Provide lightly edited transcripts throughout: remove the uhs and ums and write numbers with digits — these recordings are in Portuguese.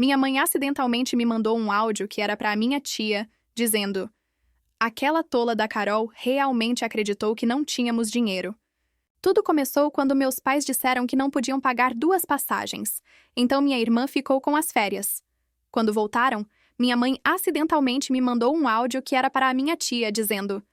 Minha mãe acidentalmente me mandou um áudio que era para a minha tia, dizendo: aquela tola da Carol realmente acreditou que não tínhamos dinheiro. Tudo começou quando meus pais disseram que não podiam pagar 2 passagens, então minha irmã ficou com as férias. Quando voltaram, minha mãe acidentalmente me mandou um áudio que era para a minha tia, dizendo: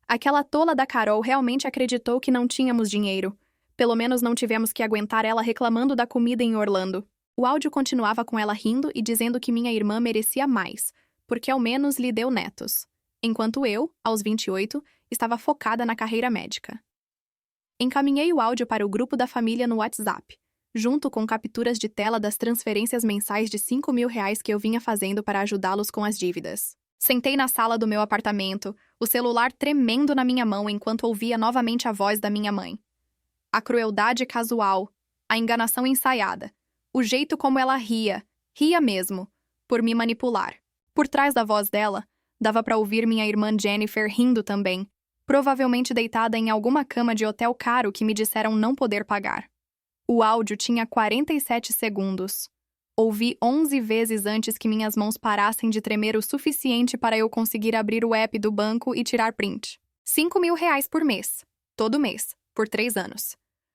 aquela tola da Carol realmente acreditou que não tínhamos dinheiro. Pelo menos não tivemos que aguentar ela reclamando da comida em Orlando. O áudio continuava com ela rindo e dizendo que minha irmã merecia mais, porque ao menos lhe deu netos. Enquanto eu, aos 28, estava focada na carreira médica. Encaminhei o áudio para o grupo da família no WhatsApp, junto com capturas de tela das transferências mensais de R$ 5.000 que eu vinha fazendo para ajudá-los com as dívidas. Sentei na sala do meu apartamento, o celular tremendo na minha mão enquanto ouvia novamente a voz da minha mãe. A crueldade casual, a enganação ensaiada, o jeito como ela ria mesmo, por me manipular. Por trás da voz dela, dava para ouvir minha irmã Jennifer rindo também, provavelmente deitada em alguma cama de hotel caro que me disseram não poder pagar. O áudio tinha 47 segundos. Ouvi 11 vezes antes que minhas mãos parassem de tremer o suficiente para eu conseguir abrir o app do banco e tirar print. R$ 5.000 por mês. Todo mês. Por 3 anos.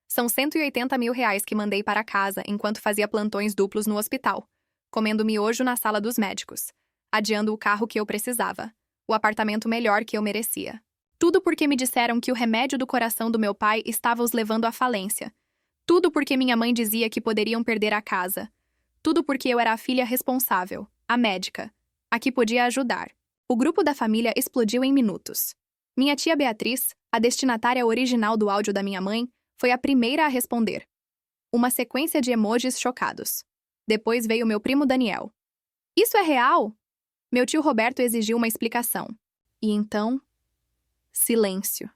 São R$ 180.000 que mandei para casa enquanto fazia plantões duplos no hospital, comendo miojo na sala dos médicos, adiando o carro que eu precisava, o apartamento melhor que eu merecia. Tudo porque me disseram que o remédio do coração do meu pai estava os levando à falência. Tudo porque minha mãe dizia que poderiam perder a casa. Tudo porque eu era a filha responsável, a médica, a que podia ajudar. O grupo da família explodiu em minutos. Minha tia Beatriz, a destinatária original do áudio da minha mãe, foi a primeira a responder. Uma sequência de emojis chocados. Depois veio meu primo Daniel. Isso é real? Meu tio Roberto exigiu uma explicação. E então, silêncio.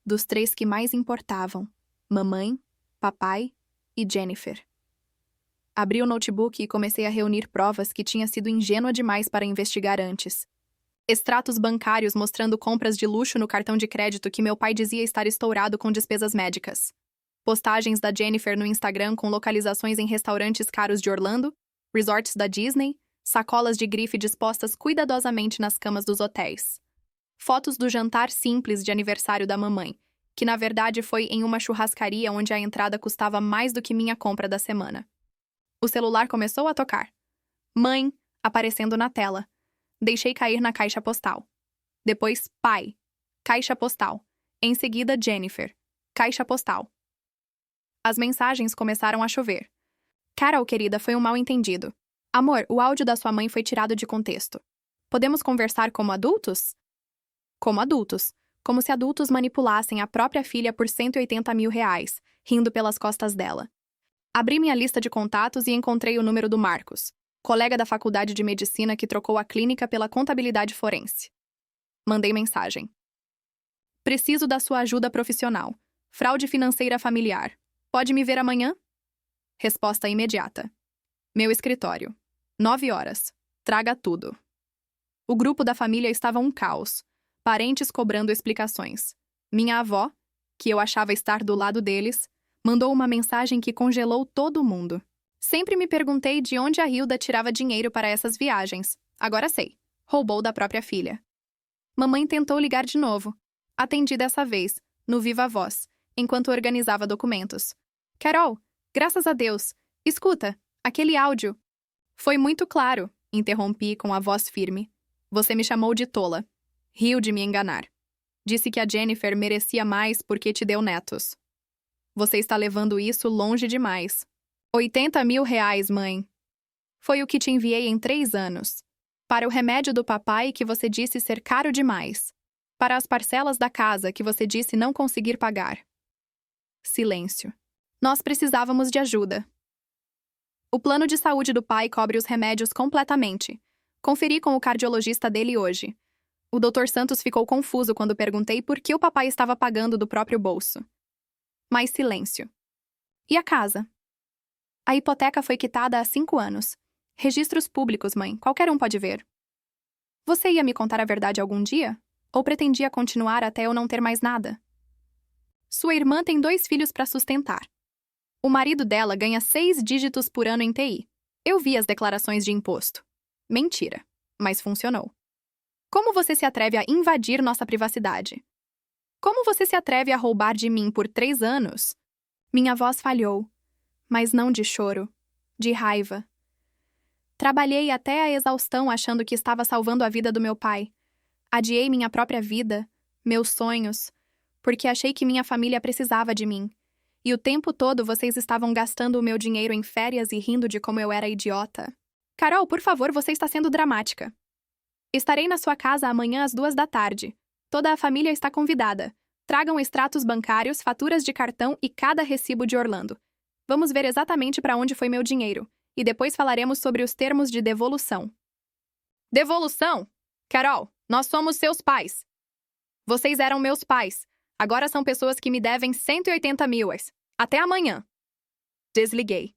Dos 3 que mais importavam: mamãe, papai e Jennifer. Abri o notebook e comecei a reunir provas que tinha sido ingênua demais para investigar antes. Extratos bancários mostrando compras de luxo no cartão de crédito que meu pai dizia estar estourado com despesas médicas. Postagens da Jennifer no Instagram com localizações em restaurantes caros de Orlando, resorts da Disney, sacolas de grife dispostas cuidadosamente nas camas dos hotéis. Fotos do jantar simples de aniversário da mamãe, que na verdade foi em uma churrascaria onde a entrada custava mais do que minha compra da semana. O celular começou a tocar. Mãe, aparecendo na tela. Deixei cair na caixa postal. Depois, pai. Caixa postal. Em seguida, Jennifer. Caixa postal. As mensagens começaram a chover. Carol, querida, foi um mal-entendido. Amor, o áudio da sua mãe foi tirado de contexto. Podemos conversar como adultos? Como adultos. Como se adultos manipulassem a própria filha por R$ 180.000, rindo pelas costas dela. Abri minha lista de contatos e encontrei o número do Marcos, colega da faculdade de medicina que trocou a clínica pela contabilidade forense. Mandei mensagem. Preciso da sua ajuda profissional. Fraude financeira familiar. Pode me ver amanhã? Resposta imediata. Meu escritório. 9 horas. Traga tudo. O grupo da família estava um caos. Parentes cobrando explicações. Minha avó, que eu achava estar do lado deles, mandou uma mensagem que congelou todo mundo. Sempre me perguntei de onde a Hilda tirava dinheiro para essas viagens. Agora sei. Roubou da própria filha. Mamãe tentou ligar de novo. Atendi dessa vez, no Viva Voz, enquanto organizava documentos. Carol, graças a Deus. Escuta, aquele áudio. Foi muito claro, interrompi com a voz firme. Você me chamou de tola. Riu de me enganar. Disse que a Jennifer merecia mais porque te deu netos. Você está levando isso longe demais. R$ 80.000, mãe. Foi o que te enviei em 3 anos. Para o remédio do papai que você disse ser caro demais. Para as parcelas da casa que você disse não conseguir pagar. Silêncio. Nós precisávamos de ajuda. O plano de saúde do pai cobre os remédios completamente. Conferi com o cardiologista dele hoje. O Dr. Santos ficou confuso quando perguntei por que o papai estava pagando do próprio bolso. Mais silêncio. E a casa? A hipoteca foi quitada há 5 anos. Registros públicos, mãe. Qualquer um pode ver. Você ia me contar a verdade algum dia? Ou pretendia continuar até eu não ter mais nada? Sua irmã tem 2 filhos para sustentar. O marido dela ganha 6 dígitos por ano em TI. Eu vi as declarações de imposto. Mentira, mas funcionou. Como você se atreve a invadir nossa privacidade? Como você se atreve a roubar de mim por 3 anos? Minha voz falhou, mas não de choro, de raiva. Trabalhei até a exaustão achando que estava salvando a vida do meu pai. Adiei minha própria vida, meus sonhos, porque achei que minha família precisava de mim. E o tempo todo vocês estavam gastando o meu dinheiro em férias e rindo de como eu era idiota. Carol, por favor, você está sendo dramática. Estarei na sua casa amanhã às 2 da tarde. Toda a família está convidada. Tragam extratos bancários, faturas de cartão e cada recibo de Orlando. Vamos ver exatamente para onde foi meu dinheiro. E depois falaremos sobre os termos de devolução. Devolução? Carol, nós somos seus pais. Vocês eram meus pais. Agora são pessoas que me devem 180 mil. Até amanhã. Desliguei.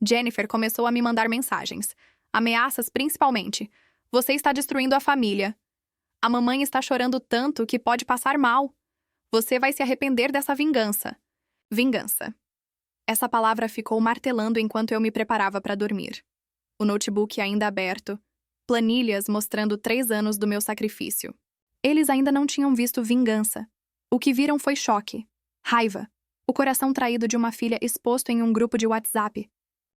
Jennifer começou a me mandar mensagens. Ameaças principalmente. Você está destruindo a família. A mamãe está chorando tanto que pode passar mal. Você vai se arrepender dessa vingança. Vingança. Essa palavra ficou martelando enquanto eu me preparava para dormir. O notebook ainda aberto. Planilhas mostrando 3 anos do meu sacrifício. Eles ainda não tinham visto vingança. O que viram foi choque, raiva, o coração traído de uma filha exposto em um grupo de WhatsApp.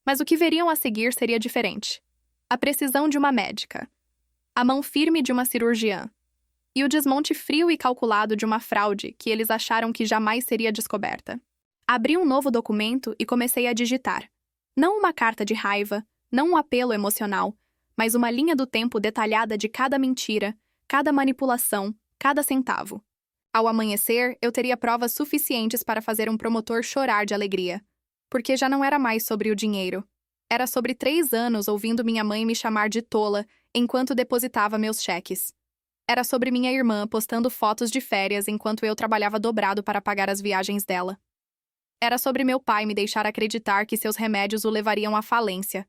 Mas o que veriam a seguir seria diferente. A precisão de uma médica, a mão firme de uma cirurgiã, e o desmonte frio e calculado de uma fraude que eles acharam que jamais seria descoberta. Abri um novo documento e comecei a digitar. Não uma carta de raiva, não um apelo emocional, mas uma linha do tempo detalhada de cada mentira, cada manipulação, cada centavo. Ao amanhecer, eu teria provas suficientes para fazer um promotor chorar de alegria. Porque já não era mais sobre o dinheiro. Era sobre 3 anos ouvindo minha mãe me chamar de tola enquanto depositava meus cheques. Era sobre minha irmã postando fotos de férias enquanto eu trabalhava dobrado para pagar as viagens dela. Era sobre meu pai me deixar acreditar que seus remédios o levariam à falência,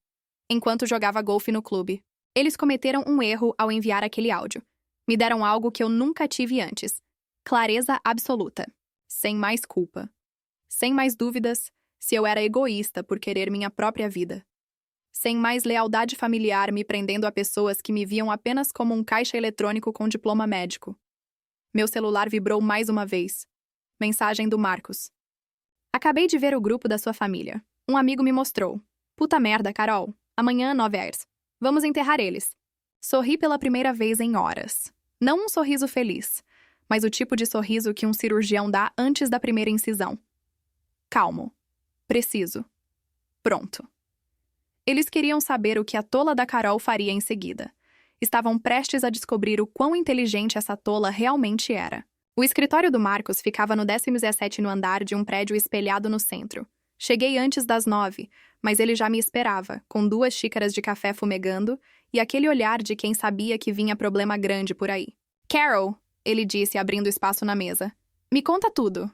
enquanto jogava golfe no clube. Eles cometeram um erro ao enviar aquele áudio. Me deram algo que eu nunca tive antes. Clareza absoluta. Sem mais culpa. Sem mais dúvidas se eu era egoísta por querer minha própria vida. Sem mais lealdade familiar me prendendo a pessoas que me viam apenas como um caixa eletrônico com diploma médico. Meu celular vibrou mais uma vez. Mensagem do Marcos. Acabei de ver o grupo da sua família. Um amigo me mostrou. Puta merda, Carol. Amanhã, 9 horas. Vamos enterrar eles. Sorri pela primeira vez em horas. Não um sorriso feliz, mas o tipo de sorriso que um cirurgião dá antes da primeira incisão. Calmo. Preciso. Pronto. Eles queriam saber o que a tola da Carol faria em seguida. Estavam prestes a descobrir o quão inteligente essa tola realmente era. O escritório do Marcos ficava no 17º andar de um prédio espelhado no centro. Cheguei antes das 9, mas ele já me esperava, com 2 xícaras de café fumegando e aquele olhar de quem sabia que vinha problema grande por aí. Carol, ele disse, abrindo espaço na mesa. Me conta tudo.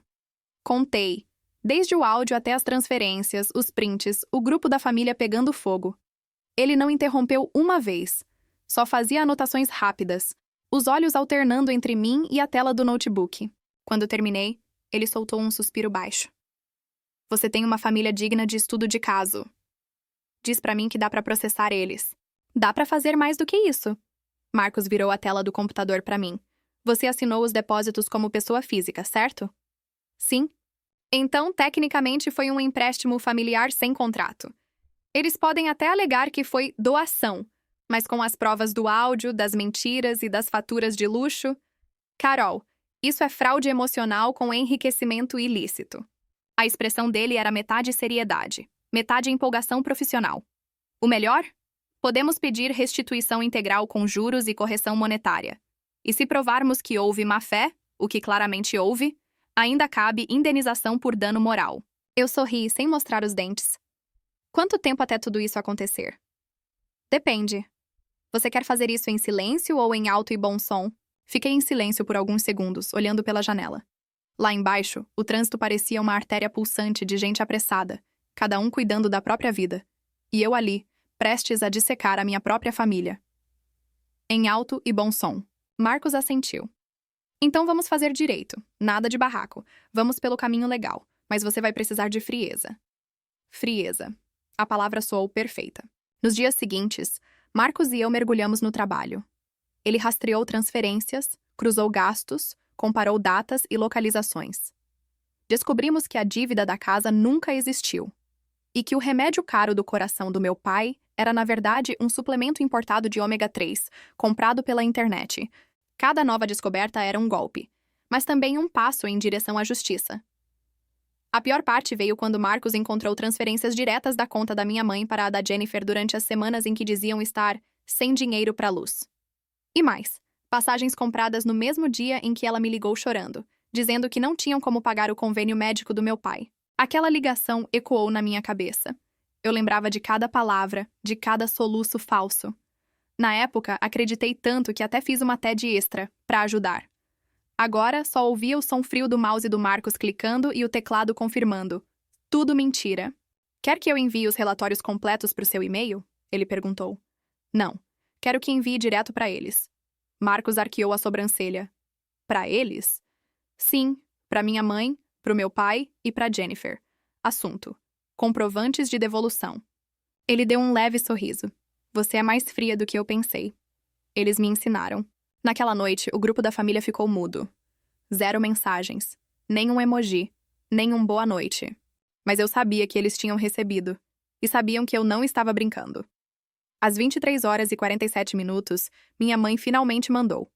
Contei. Desde o áudio até as transferências, os prints, o grupo da família pegando fogo. Ele não interrompeu uma vez. Só fazia anotações rápidas, os olhos alternando entre mim e a tela do notebook. Quando terminei, ele soltou um suspiro baixo. Você tem uma família digna de estudo de caso. Diz pra mim que dá pra processar eles. Dá pra fazer mais do que isso. Marcos virou a tela do computador pra mim. Você assinou os depósitos como pessoa física, certo? Sim. Então, tecnicamente, foi um empréstimo familiar sem contrato. Eles podem até alegar que foi doação, mas com as provas do áudio, das mentiras e das faturas de luxo... Carol, isso é fraude emocional com enriquecimento ilícito. A expressão dele era metade seriedade, metade empolgação profissional. O melhor? Podemos pedir restituição integral com juros e correção monetária. E se provarmos que houve má-fé, o que claramente houve, ainda cabe indenização por dano moral. Eu sorri sem mostrar os dentes. Quanto tempo até tudo isso acontecer? Depende. Você quer fazer isso em silêncio ou em alto e bom som? Fiquei em silêncio por alguns segundos, olhando pela janela. Lá embaixo, o trânsito parecia uma artéria pulsante de gente apressada, cada um cuidando da própria vida. E eu ali, prestes a dissecar a minha própria família. Em alto e bom som. Marcos assentiu. Então vamos fazer direito. Nada de barraco. Vamos pelo caminho legal. Mas você vai precisar de frieza. Frieza. A palavra soou perfeita. Nos dias seguintes, Marcos e eu mergulhamos no trabalho. Ele rastreou transferências, cruzou gastos, comparou datas e localizações. Descobrimos que a dívida da casa nunca existiu e que o remédio caro do coração do meu pai era, na verdade, um suplemento importado de ômega 3, comprado pela internet. Cada nova descoberta era um golpe, mas também um passo em direção à justiça. A pior parte veio quando Marcos encontrou transferências diretas da conta da minha mãe para a da Jennifer durante as semanas em que diziam estar sem dinheiro para luz. E mais, passagens compradas no mesmo dia em que ela me ligou chorando, dizendo que não tinham como pagar o convênio médico do meu pai. Aquela ligação ecoou na minha cabeça. Eu lembrava de cada palavra, de cada soluço falso. Na época, acreditei tanto que até fiz uma TED extra, para ajudar. Agora, só ouvia o som frio do mouse do Marcos clicando e o teclado confirmando. Tudo mentira. Quer que eu envie os relatórios completos para o seu e-mail? Ele perguntou. Não. Quero que envie direto para eles. Marcos arqueou a sobrancelha. Para eles? Sim, para minha mãe, para o meu pai e para Jennifer. Assunto: comprovantes de devolução. Ele deu um leve sorriso. Você é mais fria do que eu pensei. Eles me ensinaram. Naquela noite, o grupo da família ficou mudo. 0 mensagens, nem um emoji, nem um boa noite. Mas eu sabia que eles tinham recebido. E sabiam que eu não estava brincando. Às 23h47, minha mãe finalmente mandou.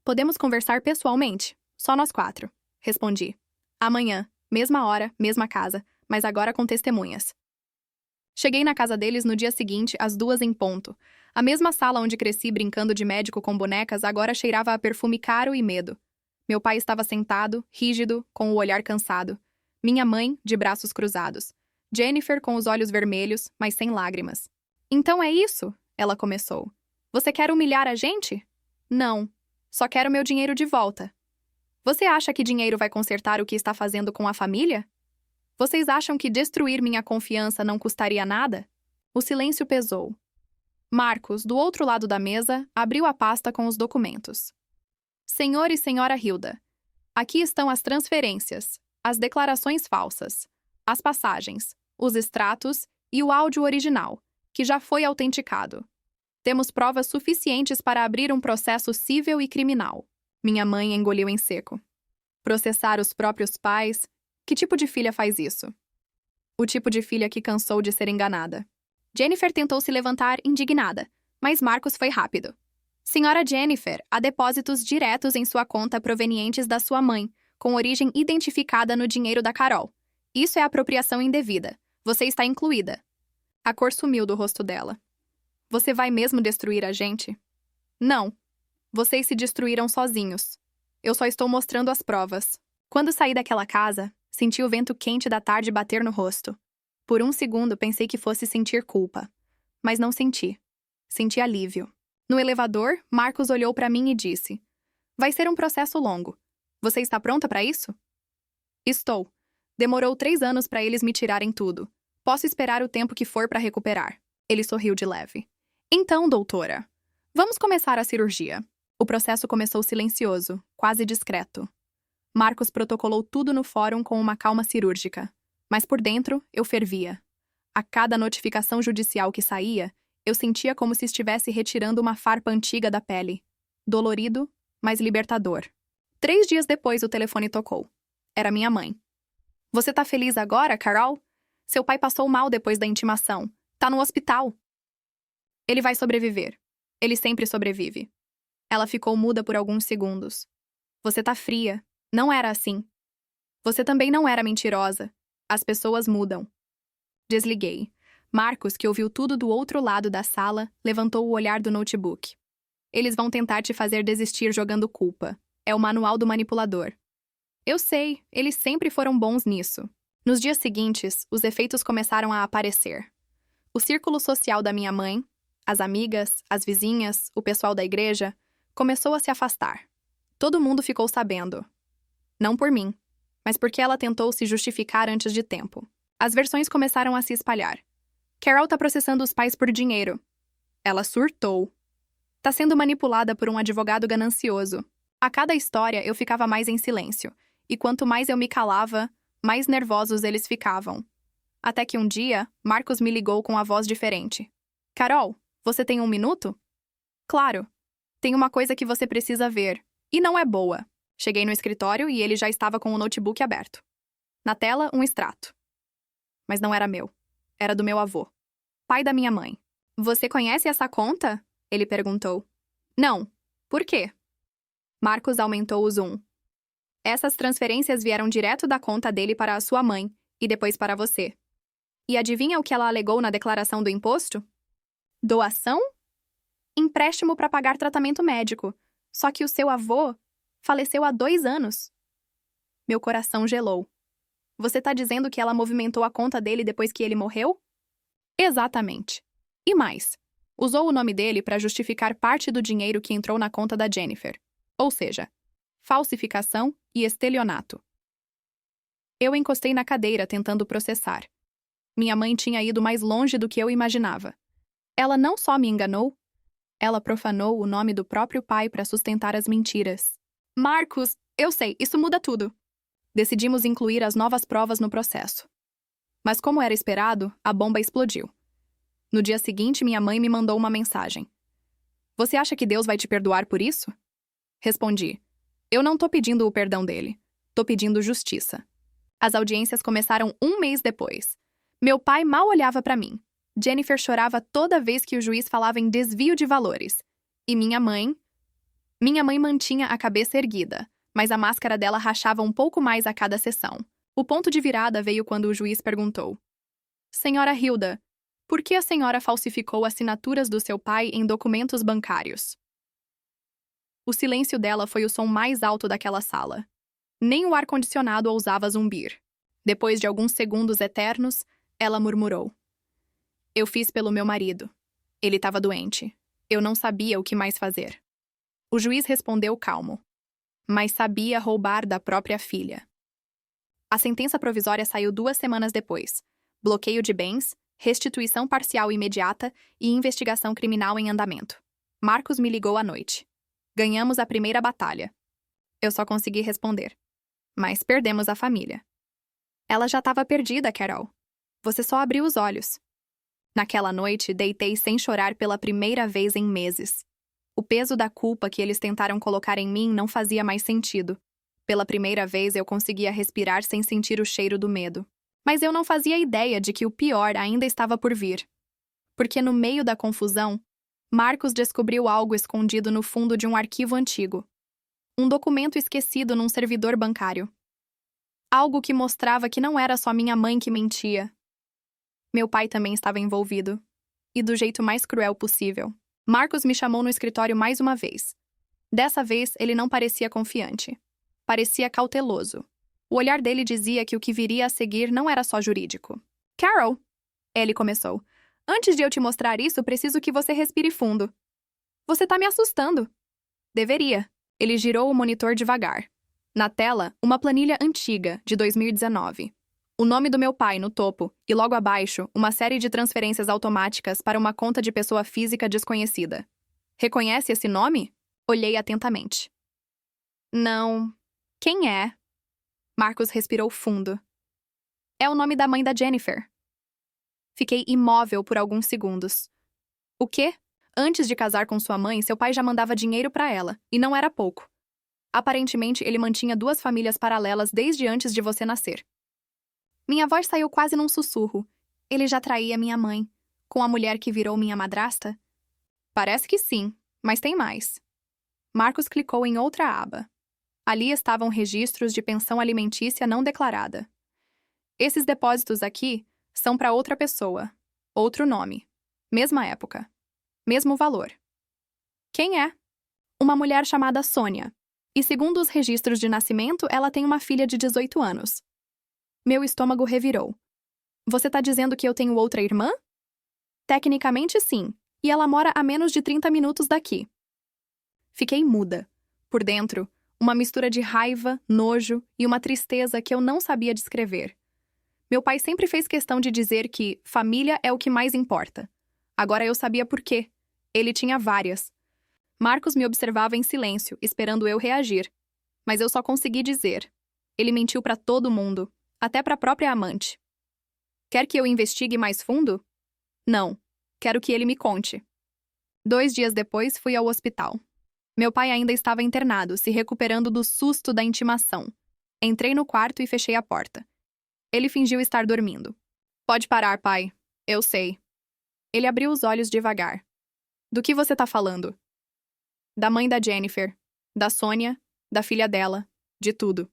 Podemos conversar pessoalmente? Só nós 4. Respondi. Amanhã, mesma hora, mesma casa, mas agora com testemunhas. Cheguei na casa deles no dia seguinte, às 2 em ponto. A mesma sala onde cresci brincando de médico com bonecas agora cheirava a perfume caro e medo. Meu pai estava sentado, rígido, com o olhar cansado. Minha mãe, de braços cruzados. Jennifer com os olhos vermelhos, mas sem lágrimas. Então é isso? Ela começou. Você quer humilhar a gente? Não. Só quero meu dinheiro de volta. Você acha que dinheiro vai consertar o que está fazendo com a família? Vocês acham que destruir minha confiança não custaria nada? O silêncio pesou. Marcos, do outro lado da mesa, abriu a pasta com os documentos. Senhor e senhora Hilda, aqui estão as transferências, as declarações falsas, as passagens, os extratos e o áudio original, que já foi autenticado. Temos provas suficientes para abrir um processo civil e criminal. Minha mãe engoliu em seco. Processar os próprios pais? Que tipo de filha faz isso? O tipo de filha que cansou de ser enganada. Jennifer tentou se levantar indignada, mas Marcos foi rápido. Senhora Jennifer, há depósitos diretos em sua conta provenientes da sua mãe, com origem identificada no dinheiro da Carol. Isso é apropriação indevida. Você está incluída. A cor sumiu do rosto dela. Você vai mesmo destruir a gente? Não. Vocês se destruíram sozinhos. Eu só estou mostrando as provas. Quando saí daquela casa, senti o vento quente da tarde bater no rosto. Por um segundo pensei que fosse sentir culpa. Mas não senti. Senti alívio. No elevador, Marcos olhou para mim e disse: Vai ser um processo longo. Você está pronta para isso? Estou. Demorou 3 anos para eles me tirarem tudo. Posso esperar o tempo que for para recuperar. Ele sorriu de leve. Então, doutora, vamos começar a cirurgia. O processo começou silencioso, quase discreto. Marcos protocolou tudo no fórum com uma calma cirúrgica. Mas por dentro, eu fervia. A cada notificação judicial que saía, eu sentia como se estivesse retirando uma farpa antiga da pele. Dolorido, mas libertador. 3 dias depois, o telefone tocou. Era minha mãe. Você tá feliz agora, Carol? Seu pai passou mal depois da intimação. Tá no hospital. Ele vai sobreviver. Ele sempre sobrevive. Ela ficou muda por alguns segundos. Você tá fria. Não era assim. Você também não era mentirosa. As pessoas mudam. Desliguei. Marcos, que ouviu tudo do outro lado da sala, levantou o olhar do notebook. Eles vão tentar te fazer desistir jogando culpa. É o manual do manipulador. Eu sei, eles sempre foram bons nisso. Nos dias seguintes, os efeitos começaram a aparecer. O círculo social da minha mãe, as amigas, as vizinhas, o pessoal da igreja, começou a se afastar. Todo mundo ficou sabendo. Não por mim, mas porque ela tentou se justificar antes de tempo. As versões começaram a se espalhar. Carol tá processando os pais por dinheiro. Ela surtou. Tá sendo manipulada por um advogado ganancioso. A cada história eu ficava mais em silêncio, e quanto mais eu me calava, mais nervosos eles ficavam. Até que um dia, Marcos me ligou com a voz diferente. Carol, você tem 1 minuto? Claro. Tem uma coisa que você precisa ver. E não é boa. Cheguei no escritório e ele já estava com o notebook aberto. Na tela, um extrato. Mas não era meu. Era do meu avô. Pai da minha mãe. Você conhece essa conta? Ele perguntou. Não. Por quê? Marcos aumentou o zoom. Essas transferências vieram direto da conta dele para a sua mãe e depois para você. E adivinha o que ela alegou na declaração do imposto? Doação? Empréstimo para pagar tratamento médico. Só que o seu avô faleceu há 2 anos. Meu coração gelou. Você tá dizendo que ela movimentou a conta dele depois que ele morreu? Exatamente. E mais, usou o nome dele para justificar parte do dinheiro que entrou na conta da Jennifer. Ou seja, falsificação e estelionato. Eu encostei na cadeira tentando processar. Minha mãe tinha ido mais longe do que eu imaginava. Ela não só me enganou, ela profanou o nome do próprio pai para sustentar as mentiras. Marcos, eu sei, isso muda tudo. Decidimos incluir as novas provas no processo. Mas como era esperado, a bomba explodiu. No dia seguinte, minha mãe me mandou uma mensagem. Você acha que Deus vai te perdoar por isso? Respondi. Eu não tô pedindo o perdão dele. Tô pedindo justiça. As audiências começaram 1 mês depois. Meu pai mal olhava para mim. Jennifer chorava toda vez que o juiz falava em desvio de valores. E minha mãe mantinha a cabeça erguida, mas a máscara dela rachava um pouco mais a cada sessão. O ponto de virada veio quando o juiz perguntou: Senhora Hilda, por que a senhora falsificou assinaturas do seu pai em documentos bancários? O silêncio dela foi o som mais alto daquela sala. Nem o ar-condicionado ousava zumbir. Depois de alguns segundos eternos, ela murmurou: Eu fiz pelo meu marido. Ele estava doente. Eu não sabia o que mais fazer. O juiz respondeu calmo. Mas sabia roubar da própria filha. A sentença provisória saiu 2 semanas depois. Bloqueio de bens, restituição parcial imediata e investigação criminal em andamento. Marcos me ligou à noite. Ganhamos a primeira batalha. Eu só consegui responder. Mas perdemos a família. Ela já estava perdida, Carol. Você só abriu os olhos. Naquela noite, deitei sem chorar pela primeira vez em meses. O peso da culpa que eles tentaram colocar em mim não fazia mais sentido. Pela primeira vez, eu conseguia respirar sem sentir o cheiro do medo. Mas eu não fazia ideia de que o pior ainda estava por vir. Porque no meio da confusão, Marcos descobriu algo escondido no fundo de um arquivo antigo. Um documento esquecido num servidor bancário. Algo que mostrava que não era só minha mãe que mentia. Meu pai também estava envolvido. E do jeito mais cruel possível. Marcos me chamou no escritório mais uma vez. Dessa vez, ele não parecia confiante. Parecia cauteloso. O olhar dele dizia que o que viria a seguir não era só jurídico. Carol, ele começou. Antes de eu te mostrar isso, preciso que você respire fundo. Você tá me assustando. Deveria. Ele girou o monitor devagar. Na tela, uma planilha antiga, de 2019. O nome do meu pai no topo e logo abaixo, uma série de transferências automáticas para uma conta de pessoa física desconhecida. Reconhece esse nome? Olhei atentamente. Não. Quem é? Marcos respirou fundo. É o nome da mãe da Jennifer. Fiquei imóvel por alguns segundos. O quê? Antes de casar com sua mãe, seu pai já mandava dinheiro para ela, e não era pouco. Aparentemente, ele mantinha 2 famílias paralelas desde antes de você nascer. Minha voz saiu quase num sussurro. Ele já traía minha mãe, com a mulher que virou minha madrasta? Parece que sim, mas tem mais. Marcos clicou em outra aba. Ali estavam registros de pensão alimentícia não declarada. Esses depósitos aqui são para outra pessoa, outro nome, mesma época, mesmo valor. Quem é? Uma mulher chamada Sônia. E segundo os registros de nascimento, ela tem uma filha de 18 anos. Meu estômago revirou. Você tá dizendo que eu tenho outra irmã? Tecnicamente, sim. E ela mora a menos de 30 minutos daqui. Fiquei muda. Por dentro, uma mistura de raiva, nojo e uma tristeza que eu não sabia descrever. Meu pai sempre fez questão de dizer que família é o que mais importa. Agora eu sabia por quê. Ele tinha várias. Marcos me observava em silêncio, esperando eu reagir. Mas eu só consegui dizer. Ele mentiu para todo mundo. Até para a própria amante. Quer que eu investigue mais fundo? Não. Quero que ele me conte. 2 dias depois, fui ao hospital. Meu pai ainda estava internado, se recuperando do susto da intimação. Entrei no quarto e fechei a porta. Ele fingiu estar dormindo. Pode parar, pai. Eu sei. Ele abriu os olhos devagar. Do que você tá falando? Da mãe da Jennifer, da Sônia, da filha dela, de tudo.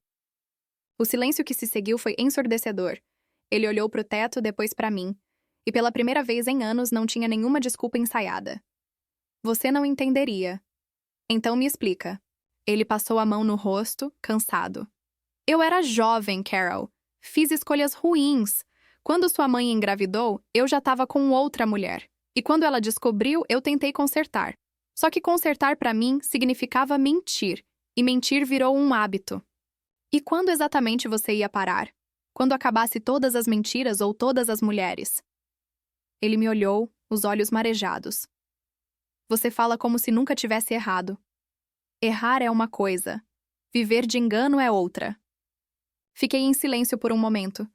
O silêncio que se seguiu foi ensurdecedor. Ele olhou pro teto, depois pra mim, e pela primeira vez em anos não tinha nenhuma desculpa ensaiada. Você não entenderia. Então me explica. Ele passou a mão no rosto, cansado. Eu era jovem, Carol. Fiz escolhas ruins. Quando sua mãe engravidou, eu já estava com outra mulher. E quando ela descobriu, eu tentei consertar. Só que consertar para mim significava mentir. E mentir virou um hábito. E quando exatamente você ia parar? Quando acabasse todas as mentiras ou todas as mulheres? Ele me olhou, os olhos marejados. Você fala como se nunca tivesse errado. Errar é uma coisa. Viver de engano é outra. Fiquei em silêncio por um momento,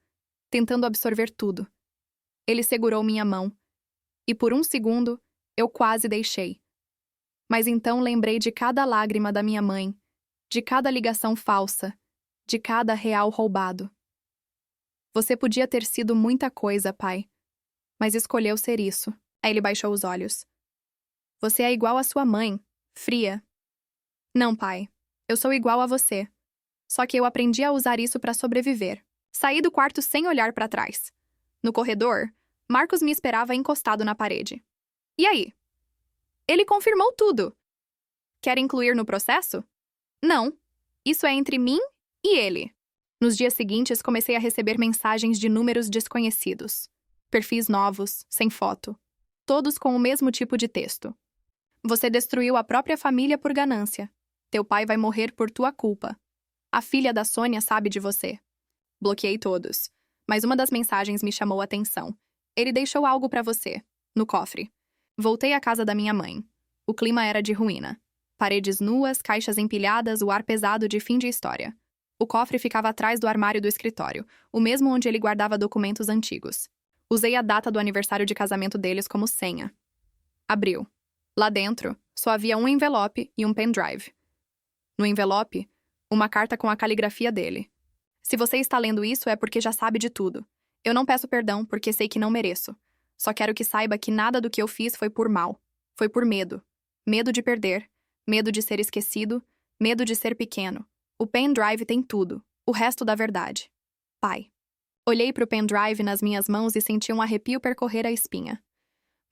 tentando absorver tudo. Ele segurou minha mão. E por um segundo, eu quase deixei. Mas então lembrei de cada lágrima da minha mãe, de cada ligação falsa, de cada real roubado. Você podia ter sido muita coisa, pai, mas escolheu ser isso. Aí ele baixou os olhos. Você é igual à sua mãe, fria. Não, pai, eu sou igual a você. Só que eu aprendi a usar isso para sobreviver. Saí do quarto sem olhar para trás. No corredor, Marcos me esperava encostado na parede. E aí? Ele confirmou tudo. Quer incluir no processo? Não. Isso é entre mim e ele. Nos dias seguintes, comecei a receber mensagens de números desconhecidos. Perfis novos, sem foto. Todos com o mesmo tipo de texto. Você destruiu a própria família por ganância. Teu pai vai morrer por tua culpa. A filha da Sônia sabe de você. Bloqueei todos. Mas uma das mensagens me chamou a atenção. Ele deixou algo para você, no cofre. Voltei à casa da minha mãe. O clima era de ruína. Paredes nuas, caixas empilhadas, o ar pesado de fim de história. O cofre ficava atrás do armário do escritório, o mesmo onde ele guardava documentos antigos. Usei a data do aniversário de casamento deles como senha. Abriu. Lá dentro, só havia um envelope e um pendrive. No envelope, uma carta com a caligrafia dele. Se você está lendo isso é porque já sabe de tudo. Eu não peço perdão porque sei que não mereço. Só quero que saiba que nada do que eu fiz foi por mal. Foi por medo. Medo de perder. Medo de ser esquecido. Medo de ser pequeno. O pendrive tem tudo. O resto da verdade. Pai. Olhei para o pendrive nas minhas mãos e senti um arrepio percorrer a espinha.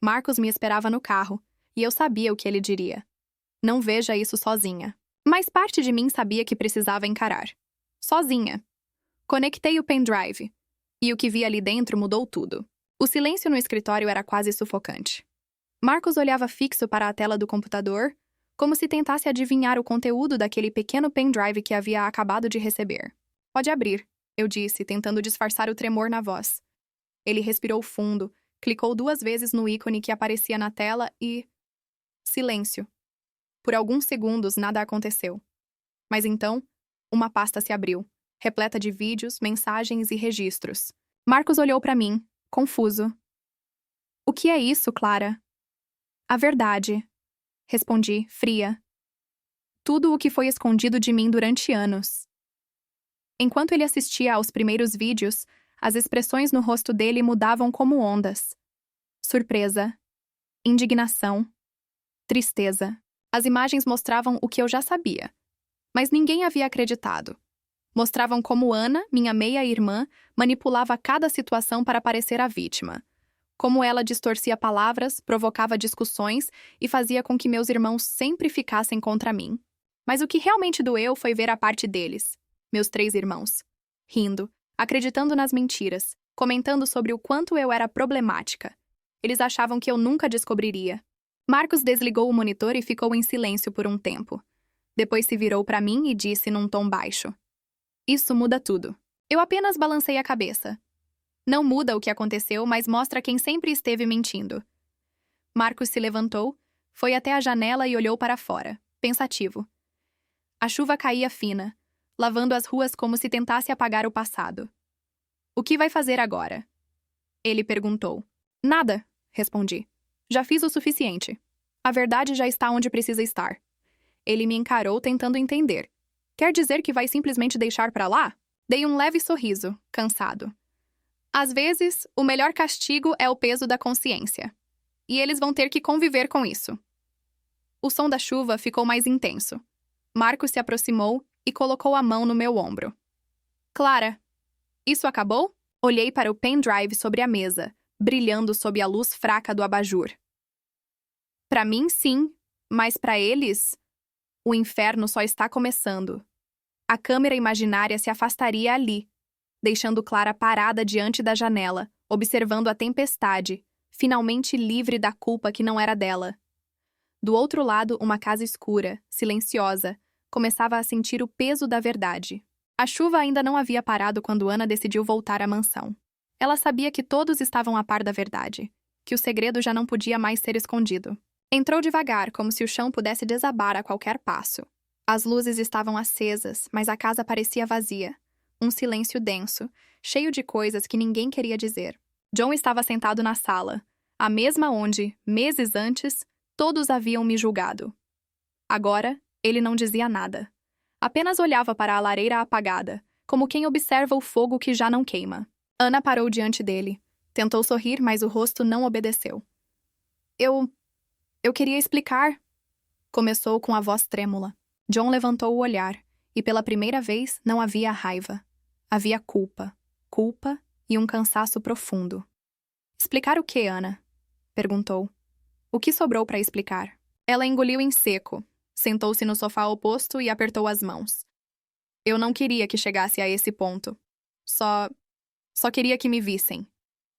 Marcos me esperava no carro, e eu sabia o que ele diria. Não veja isso sozinha. Mas parte de mim sabia que precisava encarar. Sozinha. Conectei o pendrive. E o que vi ali dentro mudou tudo. O silêncio no escritório era quase sufocante. Marcos olhava fixo para a tela do computador, como se tentasse adivinhar o conteúdo daquele pequeno pendrive que havia acabado de receber. Pode abrir, eu disse, tentando disfarçar o tremor na voz. Ele respirou fundo, clicou 2 vezes no ícone que aparecia na tela e... silêncio. Por alguns segundos, nada aconteceu. Mas então, uma pasta se abriu, repleta de vídeos, mensagens e registros. Marcos olhou para mim, confuso. O que é isso, Clara? A verdade. Respondi, fria. Tudo o que foi escondido de mim durante anos. Enquanto ele assistia aos primeiros vídeos, as expressões no rosto dele mudavam como ondas. Surpresa, indignação, tristeza. As imagens mostravam o que eu já sabia, mas ninguém havia acreditado. Mostravam como Ana, minha meia-irmã, manipulava cada situação para parecer a vítima. Como ela distorcia palavras, provocava discussões e fazia com que meus irmãos sempre ficassem contra mim. Mas o que realmente doeu foi ver a parte deles, meus 3 irmãos, rindo, acreditando nas mentiras, comentando sobre o quanto eu era problemática. Eles achavam que eu nunca descobriria. Marcos desligou o monitor e ficou em silêncio por um tempo. Depois se virou para mim e disse num tom baixo: Isso muda tudo. Eu apenas balancei a cabeça. Não muda o que aconteceu, mas mostra quem sempre esteve mentindo. Marcos se levantou, foi até a janela e olhou para fora, pensativo. A chuva caía fina, lavando as ruas como se tentasse apagar o passado. O que vai fazer agora? Ele perguntou. Nada, respondi. Já fiz o suficiente. A verdade já está onde precisa estar. Ele me encarou tentando entender. Quer dizer que vai simplesmente deixar pra lá? Dei um leve sorriso, cansado. Às vezes, o melhor castigo é o peso da consciência. E eles vão ter que conviver com isso. O som da chuva ficou mais intenso. Marcos se aproximou e colocou a mão no meu ombro. Clara, isso acabou? Olhei para o pendrive sobre a mesa, brilhando sob a luz fraca do abajur. Para mim, sim, mas para eles, o inferno só está começando. A câmera imaginária se afastaria ali, deixando Clara parada diante da janela, observando a tempestade, finalmente livre da culpa que não era dela. Do outro lado, uma casa escura, silenciosa, começava a sentir o peso da verdade. A chuva ainda não havia parado quando Ana decidiu voltar à mansão. Ela sabia que todos estavam a par da verdade, que o segredo já não podia mais ser escondido. Entrou devagar, como se o chão pudesse desabar a qualquer passo. As luzes estavam acesas, mas a casa parecia vazia. Um silêncio denso, cheio de coisas que ninguém queria dizer. John estava sentado na sala, a mesma onde, meses antes, todos haviam me julgado. Agora, ele não dizia nada. Apenas olhava para a lareira apagada, como quem observa o fogo que já não queima. Ana parou diante dele. Tentou sorrir, mas o rosto não obedeceu. Eu queria explicar. Começou com a voz trêmula. John levantou o olhar, e pela primeira vez não havia raiva. Havia culpa. Culpa e um cansaço profundo. Explicar o quê, Ana? Perguntou. O que sobrou para explicar? Ela engoliu em seco, sentou-se no sofá oposto e apertou as mãos. Eu não queria que chegasse a esse ponto. Só queria que me vissem.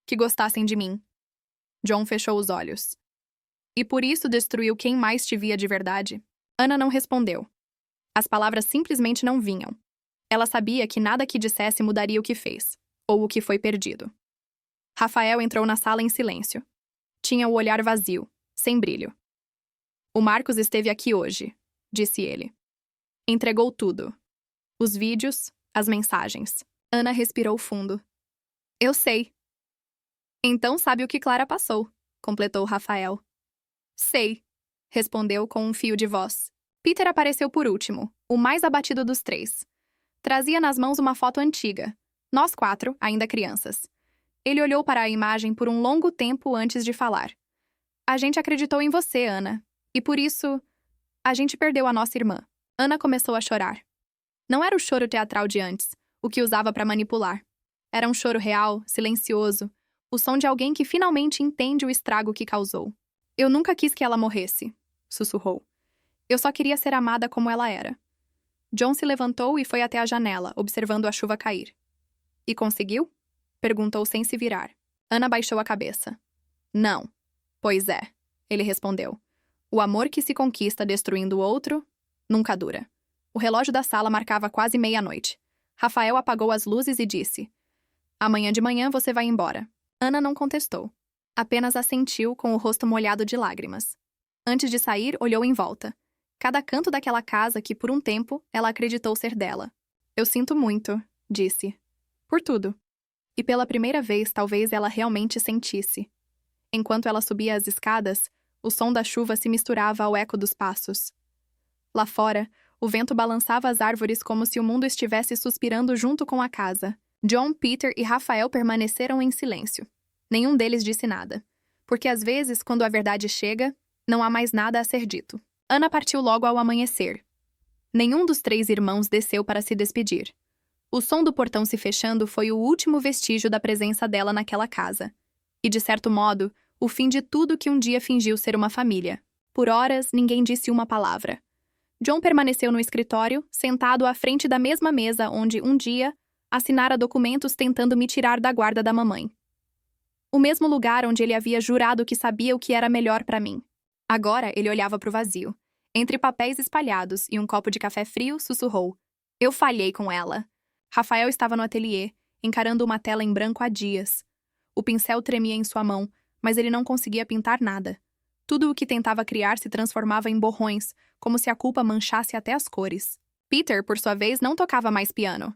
Que gostassem de mim. John fechou os olhos. E por isso destruiu quem mais te via de verdade? Ana não respondeu. As palavras simplesmente não vinham. Ela sabia que nada que dissesse mudaria o que fez, ou o que foi perdido. Rafael entrou na sala em silêncio. Tinha o olhar vazio, sem brilho. O Marcos esteve aqui hoje, disse ele. Entregou tudo. Os vídeos, as mensagens. Ana respirou fundo. Eu sei. Então sabe o que Clara passou, completou Rafael. Sei, respondeu com um fio de voz. Peter apareceu por último, o mais abatido dos três. Trazia nas mãos uma foto antiga. Nós quatro, ainda crianças. Ele olhou para a imagem por um longo tempo antes de falar. A gente acreditou em você, Ana. E por isso, a gente perdeu a nossa irmã. Ana começou a chorar. Não era o choro teatral de antes, o que usava para manipular. Era um choro real, silencioso, o som de alguém que finalmente entende o estrago que causou. Eu nunca quis que ela morresse, sussurrou. Eu só queria ser amada como ela era. John se levantou e foi até a janela, observando a chuva cair. E conseguiu? Perguntou sem se virar. Ana baixou a cabeça. Não. Pois é, ele respondeu. O amor que se conquista destruindo o outro, nunca dura. O relógio da sala marcava quase meia-noite. Rafael apagou as luzes e disse: Amanhã de manhã você vai embora. Ana não contestou. Apenas assentiu com o rosto molhado de lágrimas. Antes de sair, olhou em volta. Cada canto daquela casa que, por um tempo, ela acreditou ser dela. Eu sinto muito, disse. Por tudo. E pela primeira vez, talvez ela realmente sentisse. Enquanto ela subia as escadas, o som da chuva se misturava ao eco dos passos. Lá fora, o vento balançava as árvores como se o mundo estivesse suspirando junto com a casa. John, Peter e Rafael permaneceram em silêncio. Nenhum deles disse nada. Porque às vezes, quando a verdade chega, não há mais nada a ser dito. Ana partiu logo ao amanhecer. Nenhum dos três irmãos desceu para se despedir. O som do portão se fechando foi o último vestígio da presença dela naquela casa. E, de certo modo, o fim de tudo que um dia fingiu ser uma família. Por horas, ninguém disse uma palavra. John permaneceu no escritório, sentado à frente da mesma mesa onde, um dia, assinara documentos tentando me tirar da guarda da mamãe. O mesmo lugar onde ele havia jurado que sabia o que era melhor para mim. Agora, ele olhava para o vazio. Entre papéis espalhados e um copo de café frio, sussurrou. Eu falhei com ela. Rafael estava no ateliê, encarando uma tela em branco há dias. O pincel tremia em sua mão, mas ele não conseguia pintar nada. Tudo o que tentava criar se transformava em borrões, como se a culpa manchasse até as cores. Peter, por sua vez, não tocava mais piano.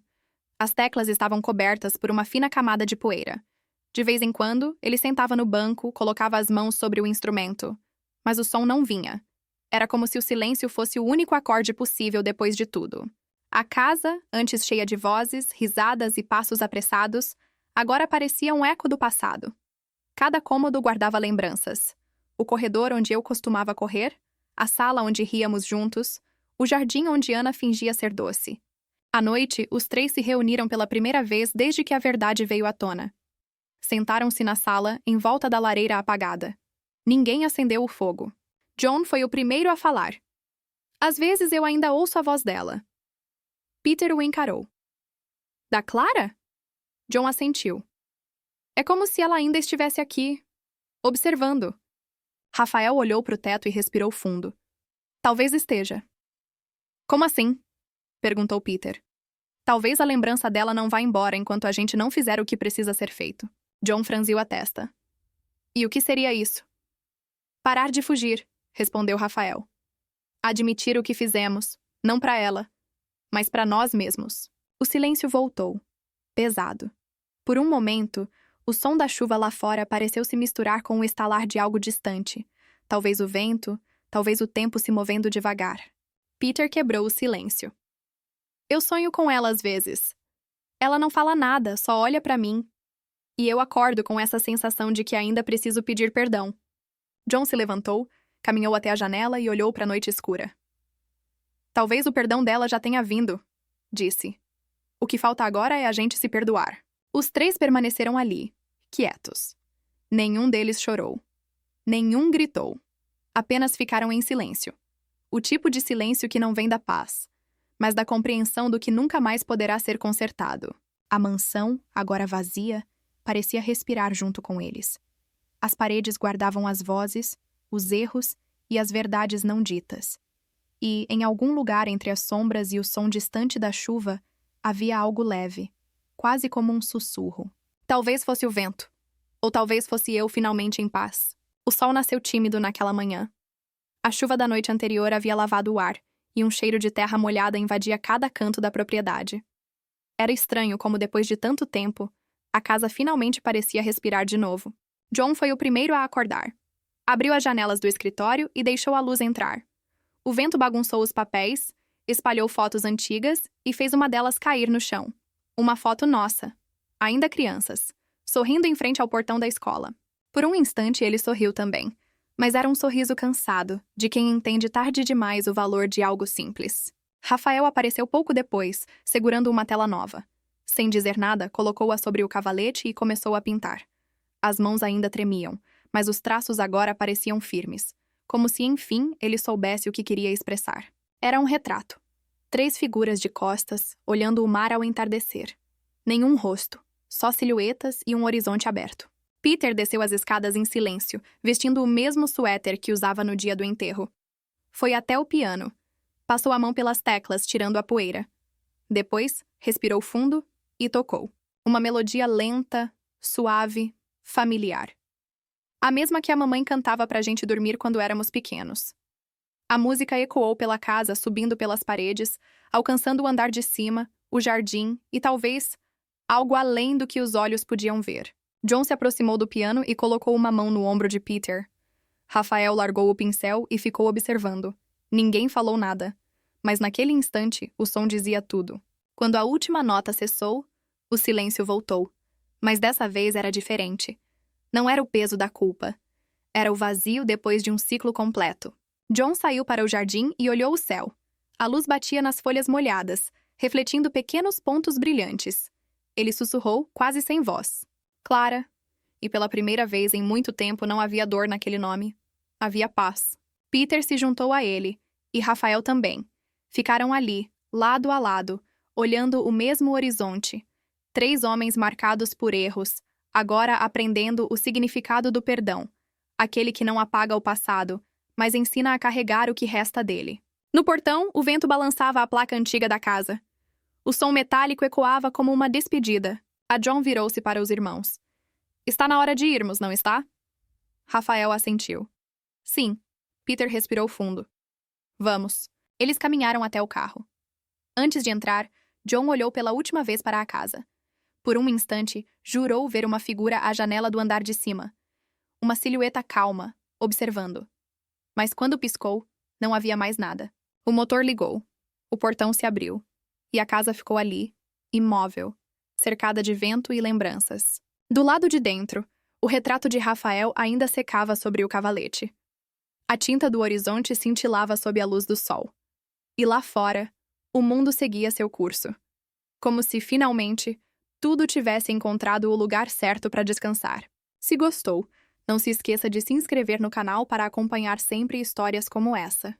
As teclas estavam cobertas por uma fina camada de poeira. De vez em quando, ele sentava no banco, colocava as mãos sobre o instrumento. Mas o som não vinha. Era como se o silêncio fosse o único acorde possível depois de tudo. A casa, antes cheia de vozes, risadas e passos apressados, agora parecia um eco do passado. Cada cômodo guardava lembranças. O corredor onde eu costumava correr, a sala onde ríamos juntos, o jardim onde Ana fingia ser doce. À noite, os três se reuniram pela primeira vez desde que a verdade veio à tona. Sentaram-se na sala, em volta da lareira apagada. Ninguém acendeu o fogo. John foi o primeiro a falar. Às vezes eu ainda ouço a voz dela. Peter o encarou. Da Clara? John assentiu. É como se ela ainda estivesse aqui, observando. Rafael olhou para o teto e respirou fundo. Talvez esteja. Como assim? Perguntou Peter. Talvez a lembrança dela não vá embora enquanto a gente não fizer o que precisa ser feito. John franziu a testa. E o que seria isso? Parar de fugir, respondeu Rafael. Admitir o que fizemos, não para ela, mas para nós mesmos. O silêncio voltou, pesado. Por um momento, o som da chuva lá fora pareceu se misturar com o estalar de algo distante. Talvez o vento, talvez o tempo se movendo devagar. Peter quebrou o silêncio. Eu sonho com ela às vezes. Ela não fala nada, só olha para mim. E eu acordo com essa sensação de que ainda preciso pedir perdão. John se levantou, caminhou até a janela e olhou para a noite escura. Talvez o perdão dela já tenha vindo, disse. O que falta agora é a gente se perdoar. Os três permaneceram ali, quietos. Nenhum deles chorou. Nenhum gritou. Apenas ficaram em silêncio. O tipo de silêncio que não vem da paz, mas da compreensão do que nunca mais poderá ser consertado. A mansão, agora vazia, parecia respirar junto com eles. As paredes guardavam as vozes, os erros e as verdades não ditas. E, em algum lugar entre as sombras e o som distante da chuva, havia algo leve, quase como um sussurro. Talvez fosse o vento, ou talvez fosse eu finalmente em paz. O sol nasceu tímido naquela manhã. A chuva da noite anterior havia lavado o ar, e um cheiro de terra molhada invadia cada canto da propriedade. Era estranho como, depois de tanto tempo, a casa finalmente parecia respirar de novo. John foi o primeiro a acordar. Abriu as janelas do escritório e deixou a luz entrar. O vento bagunçou os papéis, espalhou fotos antigas e fez uma delas cair no chão. Uma foto nossa, ainda crianças, sorrindo em frente ao portão da escola. Por um instante ele sorriu também, mas era um sorriso cansado, de quem entende tarde demais o valor de algo simples. Rafael apareceu pouco depois, segurando uma tela nova. Sem dizer nada, colocou-a sobre o cavalete e começou a pintar. As mãos ainda tremiam, mas os traços agora pareciam firmes, como se, enfim, ele soubesse o que queria expressar. Era um retrato. 3 figuras de costas, olhando o mar ao entardecer. Nenhum rosto, só silhuetas e um horizonte aberto. Peter desceu as escadas em silêncio, vestindo o mesmo suéter que usava no dia do enterro. Foi até o piano. Passou a mão pelas teclas, tirando a poeira. Depois, respirou fundo e tocou. Uma melodia lenta, suave, familiar. A mesma que a mamãe cantava pra gente dormir quando éramos pequenos. A música ecoou pela casa, subindo pelas paredes, alcançando o andar de cima, o jardim e, talvez, algo além do que os olhos podiam ver. John se aproximou do piano e colocou uma mão no ombro de Peter. Rafael largou o pincel e ficou observando. Ninguém falou nada. Mas naquele instante, o som dizia tudo. Quando a última nota cessou, o silêncio voltou. Mas dessa vez era diferente. Não era o peso da culpa. Era o vazio depois de um ciclo completo. John saiu para o jardim e olhou o céu. A luz batia nas folhas molhadas, refletindo pequenos pontos brilhantes. Ele sussurrou, quase sem voz. Clara. E pela primeira vez em muito tempo não havia dor naquele nome. Havia paz. Peter se juntou a ele, e Rafael também. Ficaram ali, lado a lado, olhando o mesmo horizonte. 3 homens marcados por erros, agora aprendendo o significado do perdão. Aquele que não apaga o passado, mas ensina a carregar o que resta dele. No portão, o vento balançava a placa antiga da casa. O som metálico ecoava como uma despedida. A John virou-se para os irmãos. Está na hora de irmos, não está? Rafael assentiu. Sim. Peter respirou fundo. Vamos. Eles caminharam até o carro. Antes de entrar, John olhou pela última vez para a casa. Por um instante, jurou ver uma figura à janela do andar de cima. Uma silhueta calma, observando. Mas quando piscou, não havia mais nada. O motor ligou. O portão se abriu. E a casa ficou ali, imóvel, cercada de vento e lembranças. Do lado de dentro, o retrato de Rafael ainda secava sobre o cavalete. A tinta do horizonte cintilava sob a luz do sol. E lá fora, o mundo seguia seu curso. Como se, finalmente, tudo tivesse encontrado o lugar certo para descansar. Se gostou, não se esqueça de se inscrever no canal para acompanhar sempre histórias como essa.